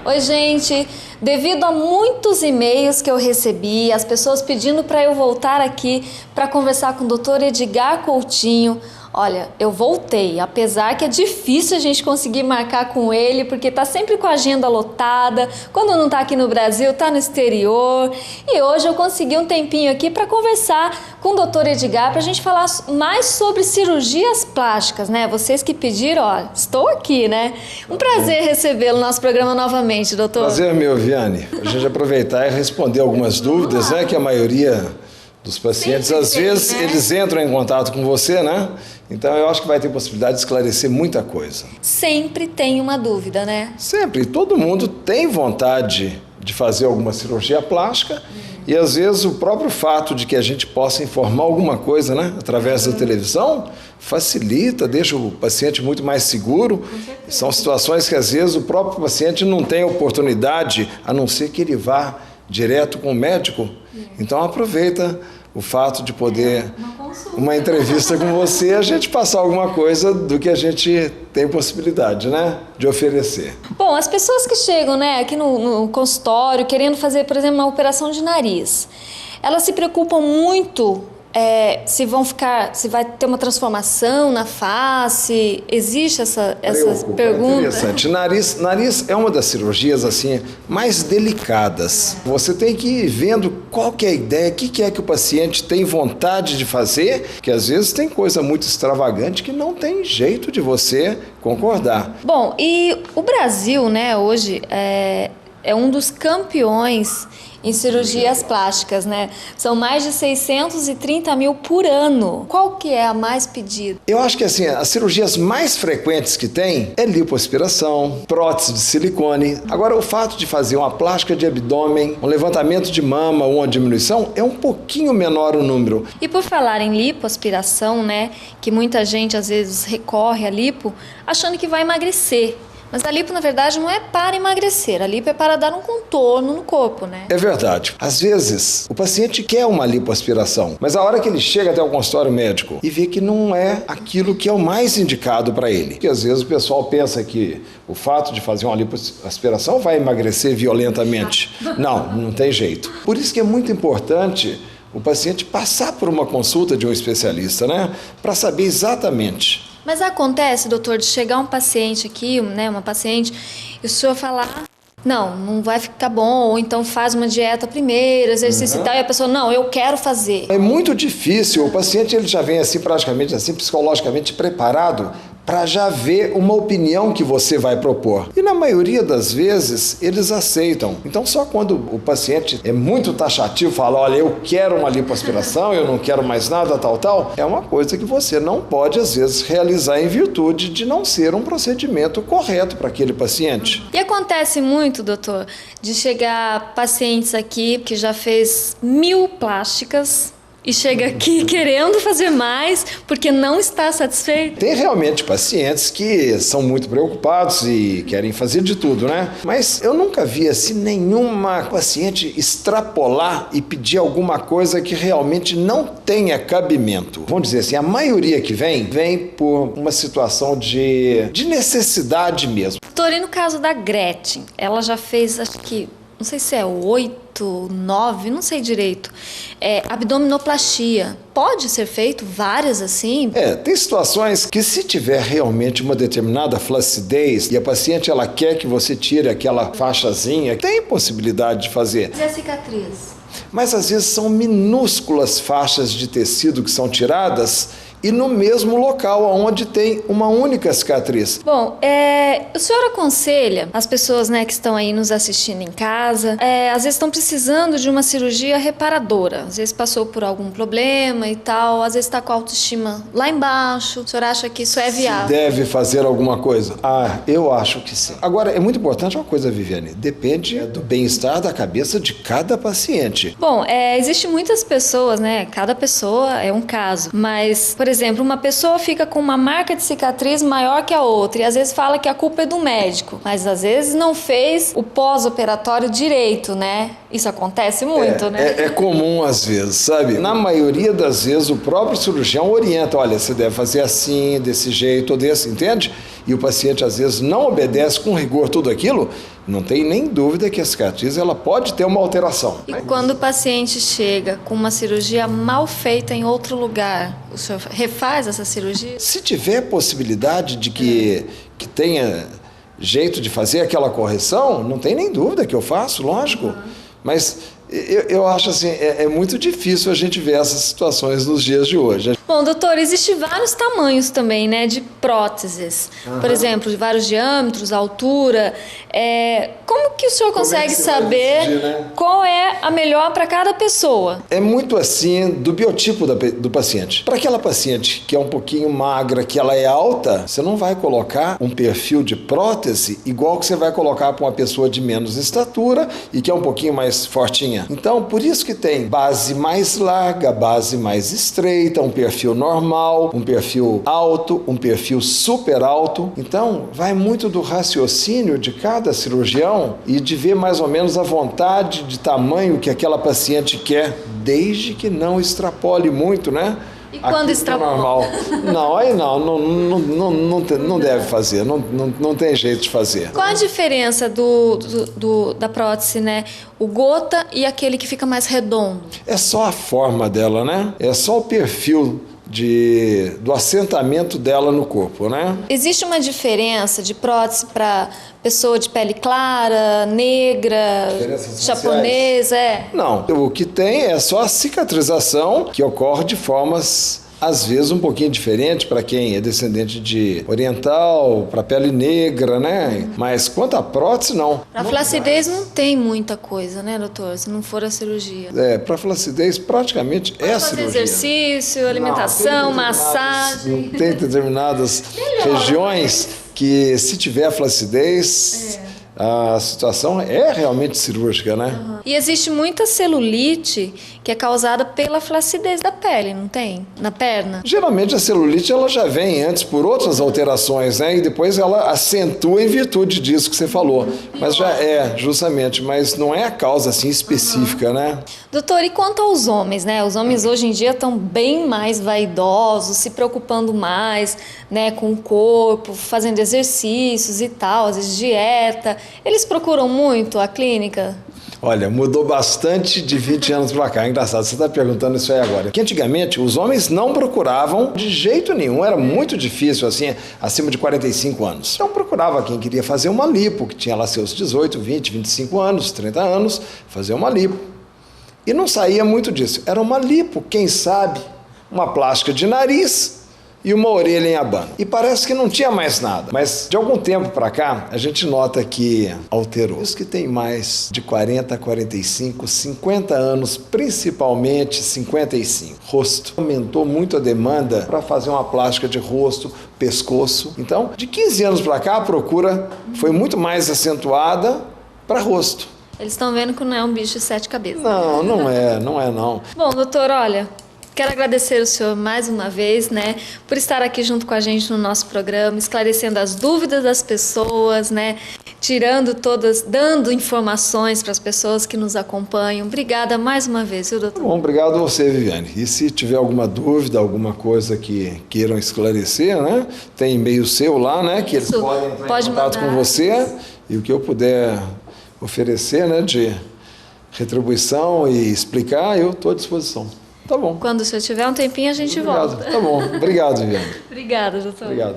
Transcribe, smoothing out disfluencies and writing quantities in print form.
Oi, gente. Devido a muitos e-mails que eu recebi, as pessoas pedindo para eu voltar aqui para conversar com o Dr. Edgar Coutinho, olha, eu voltei, apesar que é difícil a gente conseguir marcar com ele, porque tá sempre com a agenda lotada, quando não tá aqui no Brasil, tá no exterior. E hoje eu consegui um tempinho aqui para conversar com o Dr. Edgar, pra gente falar mais sobre cirurgias plásticas, né? Vocês que pediram, olha, estou aqui, né? Um prazer recebê-lo no nosso programa novamente, doutor. Prazer meu, Viane. A gente aproveitar e responder algumas dúvidas, né? Que a maioria dos pacientes, às vezes, né? Eles entram em contato com você, né? Então, eu acho que vai ter possibilidade de esclarecer muita coisa. Sempre tem uma dúvida, né? Sempre. Todo mundo tem vontade de fazer alguma cirurgia plástica e, às vezes, o próprio fato de que a gente possa informar alguma coisa, né? Através da televisão, facilita, deixa o paciente muito mais seguro. São situações que, às vezes, o próprio paciente não tem oportunidade, a não ser que ele vá direto com o médico. Então aproveita o fato de poder, uma entrevista com você, a gente passar alguma coisa do que a gente tem possibilidade, né, de oferecer. Bom, as pessoas que chegam, né, aqui no consultório, querendo fazer, por exemplo, uma operação de nariz, elas se preocupam muito se vai ter uma transformação na face. Existe essas perguntas? Interessante. Nariz é uma das cirurgias assim mais delicadas. Você tem que ir vendo qual que é a ideia, o que é que o paciente tem vontade de fazer, que às vezes tem coisa muito extravagante que não tem jeito de você concordar. Bom, e o Brasil, né, hoje é um dos campeões em cirurgias plásticas, né? São mais de 630 mil por ano. Qual que é a mais pedida? Eu acho que assim, as cirurgias mais frequentes que tem é lipoaspiração, prótese de silicone. Agora, o fato de fazer uma plástica de abdômen, um levantamento de mama ou uma diminuição é um pouquinho menor o número. E por falar em lipoaspiração, né? Que muita gente às vezes recorre à lipo achando que vai emagrecer. Mas a lipo, na verdade, não é para emagrecer. A lipo é para dar um contorno no corpo, né? É verdade. Às vezes, o paciente quer uma lipoaspiração, mas a hora que ele chega até o consultório médico e vê que não é aquilo que é o mais indicado para ele. Porque às vezes o pessoal pensa que o fato de fazer uma lipoaspiração vai emagrecer violentamente. Não tem jeito. Por isso que é muito importante o paciente passar por uma consulta de um especialista, né? Para saber exatamente. Mas acontece, doutor, de chegar um paciente aqui, né, uma paciente, e o senhor falar, não vai ficar bom, ou então faz uma dieta primeiro, exercício e tal, e a pessoa, não, eu quero fazer. É muito difícil, o paciente ele já vem assim, praticamente assim, psicologicamente preparado para já ver uma opinião que você vai propor. E na maioria das vezes, eles aceitam. Então, só quando o paciente é muito taxativo, fala, olha, eu quero uma lipoaspiração, eu não quero mais nada, tal, é uma coisa que você não pode, às vezes, realizar em virtude de não ser um procedimento correto para aquele paciente. E acontece muito, doutor, de chegar pacientes aqui que já fez 1000 plásticas, e chega aqui querendo fazer mais porque não está satisfeito? Tem realmente pacientes que são muito preocupados e querem fazer de tudo, né? Mas eu nunca vi assim nenhuma paciente extrapolar e pedir alguma coisa que realmente não tenha cabimento. Vamos dizer assim, a maioria que vem por uma situação de necessidade mesmo. Doutor, e no caso da Gretchen, ela já fez, acho que, não sei se é 8, 9, não sei direito, abdominoplastia. Pode ser feito várias assim? Tem situações que se tiver realmente uma determinada flacidez e a paciente ela quer que você tire aquela faixazinha, tem possibilidade de fazer. E a cicatriz? Mas às vezes são minúsculas faixas de tecido que são tiradas e no mesmo local onde tem uma única cicatriz. Bom, o senhor aconselha as pessoas, né, que estão aí nos assistindo em casa, às vezes estão precisando de uma cirurgia reparadora, às vezes passou por algum problema e tal, às vezes está com a autoestima lá embaixo, o senhor acha que isso é viável? Se deve fazer alguma coisa? Eu acho que sim. Agora, é muito importante uma coisa, Viviane, depende do bem-estar da cabeça de cada paciente. Bom, existe muitas pessoas, né, cada pessoa é um caso, mas, por exemplo, uma pessoa fica com uma marca de cicatriz maior que a outra e às vezes fala que a culpa é do médico, mas às vezes não fez o pós-operatório direito, né? Isso acontece muito, né? É comum às vezes, sabe? Na maioria das vezes o próprio cirurgião orienta, olha, você deve fazer assim, desse jeito ou desse, entende? E o paciente às vezes não obedece com rigor tudo aquilo, não tem nem dúvida que a cicatriz ela pode ter uma alteração. E quando o paciente chega com uma cirurgia mal feita em outro lugar, o senhor refaz essa cirurgia? Se tiver possibilidade de que tenha jeito de fazer aquela correção, não tem nem dúvida que eu faço, lógico. Mas eu acho assim, é muito difícil a gente ver essas situações nos dias de hoje. Bom, doutor, existem vários tamanhos também, né, de próteses. Por exemplo, de vários diâmetros, altura. Como que o senhor consegue saber decidir, né? Qual é a melhor para cada pessoa? É muito assim do biotipo do paciente. Para aquela paciente que é um pouquinho magra, que ela é alta, você não vai colocar um perfil de prótese igual que você vai colocar para uma pessoa de menos estatura e que é um pouquinho mais fortinha. Então, por isso que tem base mais larga, base mais estreita, um perfil normal, um perfil alto, um perfil super alto. Então, vai muito do raciocínio de cada cirurgião e de ver mais ou menos a vontade de tamanho que aquela paciente quer, desde que não extrapole muito, né? E quando extrapola? Normal. Não, aí não deve fazer, não tem jeito de fazer. Qual a diferença da prótese, né? O gota e aquele que fica mais redondo? É só a forma dela, né? É só o perfil do assentamento dela no corpo, né? Existe uma diferença de prótese para pessoa de pele clara, negra, japonesa? Não, o que tem é só a cicatrização que ocorre de formas às vezes um pouquinho diferente para quem é descendente de oriental, para pele negra, né? Mas quanto à prótese, não. Para flacidez não tem muita coisa, né, doutor? Se não for a cirurgia. Para flacidez praticamente é a cirurgia. Exercício, alimentação, massagem. Não tem determinadas regiões que se tiver flacidez... A situação é realmente cirúrgica, né? E existe muita celulite que é causada pela flacidez da pele, não tem? Na perna? Geralmente a celulite ela já vem antes por outras alterações, né? E depois ela acentua em virtude disso que você falou. Mas já justamente, mas não é a causa assim específica, né? Doutor, e quanto aos homens, né? Os homens hoje em dia estão bem mais vaidosos, se preocupando mais, né, com o corpo, fazendo exercícios e tal, às vezes dieta. Eles procuram muito a clínica? Olha, mudou bastante de 20 anos para cá. É engraçado, você está perguntando isso aí agora. Porque antigamente os homens não procuravam de jeito nenhum, era muito difícil, assim, acima de 45 anos. Então procurava quem queria fazer uma lipo, que tinha lá seus 18, 20, 25 anos, 30 anos, fazer uma lipo. E não saía muito disso. Era uma lipo, quem sabe, uma plástica de nariz e uma orelha em abano. E parece que não tinha mais nada. Mas de algum tempo para cá, a gente nota que alterou. Os que têm mais de 40, 45, 50 anos, principalmente 55. Rosto. Aumentou muito a demanda para fazer uma plástica de rosto, pescoço. Então, de 15 anos para cá, a procura foi muito mais acentuada para rosto. Eles estão vendo que não é um bicho de 7 cabeças. Não é não. Bom, doutor, olha... Quero agradecer o senhor mais uma vez, né, por estar aqui junto com a gente no nosso programa, esclarecendo as dúvidas das pessoas, né, dando informações para as pessoas que nos acompanham. Obrigada mais uma vez, viu, doutor? Bom, obrigado a você, Viviane. E se tiver alguma dúvida, alguma coisa que queiram esclarecer, né, tem e-mail seu lá, né, que eles podem entrar em contato com você e o que eu puder oferecer, né, de retribuição e explicar, eu estou à disposição. Tá bom. Quando o senhor tiver um tempinho, a gente volta. Tá bom. Obrigado, Viviane. Obrigada, doutor. Obrigado.